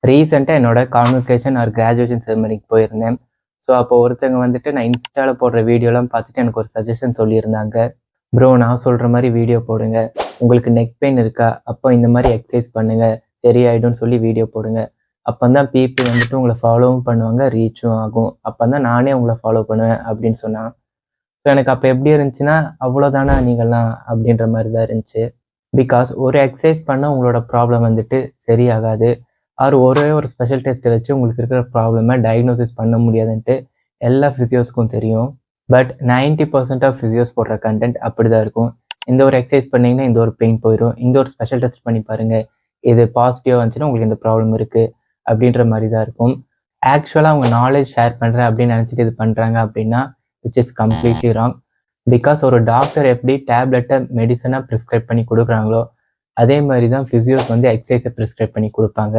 ரீசெண்டாக என்னோட convocation R graduation செரமனிக்கு போயிருந்தேன். ஸோ அப்போ ஒருத்தவங்க வந்துட்டு நான் இன்ஸ்டாவில் போடுற வீடியோலாம் பார்த்துட்டு எனக்கு ஒரு சஜஷன் சொல்லியிருந்தாங்க. ப்ரோ, நான் சொல்கிற மாதிரி வீடியோ போடுங்க, உங்களுக்கு நெக் பெயின் இருக்கா, அப்போ இந்த மாதிரி எக்ஸசைஸ் பண்ணுங்கள் சரியாயிடும்னு சொல்லி வீடியோ போடுங்க. அப்போ தான் பீப்புள் வந்துட்டு உங்களை ஃபாலோவும் பண்ணுவாங்க, ரீச்சும் ஆகும். அப்போ தான் நானே உங்களை ஃபாலோ பண்ணுவேன் அப்படின்னு சொன்னான். ஸோ எனக்கு அப்போ எப்படி இருந்துச்சுன்னா, அவ்வளோதானா நீங்கள்லாம் அப்படின்ற மாதிரி தான் இருந்துச்சு. பிகாஸ் ஒரு எக்ஸசைஸ் பண்ணால் உங்களோட ப்ராப்ளம் வந்துட்டு சரியாகாது. ஒரே ஒரு ஸ்பெஷல் டெஸ்ட்டை வச்சு உங்களுக்கு இருக்கிற ப்ராப்ளமை டயக்னோசிஸ் பண்ண முடியாதுன்ட்டு எல்லா ஃபிசியோஸ்க்கும் தெரியும். பட் 90% ஆஃப் ஃபிசியோஸ் போடுற கண்டென்ட் அப்படி தான் இருக்கும். இந்த ஒரு எக்ஸசைஸ் பண்ணிங்கன்னா இந்த ஒரு பெயின் போயிடும், இந்த ஒரு ஸ்பெஷல் டெஸ்ட் பண்ணி பாருங்கள், இது பாசிட்டிவாக வந்துச்சுன்னா உங்களுக்கு இந்த ப்ராப்ளம் இருக்குது அப்படின்ற மாதிரி தான் இருக்கும். ஆக்சுவலாக அவங்க நாலேஜ் ஷேர் பண்ணுறேன் அப்படின்னு நினச்சிட்டு இது பண்ணுறாங்க அப்படின்னா which is completely wrong. Because ஒரு டாக்டர் எப்படி டேப்லெட்டை மெடிசனாக ப்ரிஸ்கிரைப் பண்ணி கொடுக்குறாங்களோ அதே மாதிரி தான் ஃபிசியோஸ் வந்து எக்ஸசைஸை ப்ரிஸ்கிரைப் பண்ணி கொடுப்பாங்க.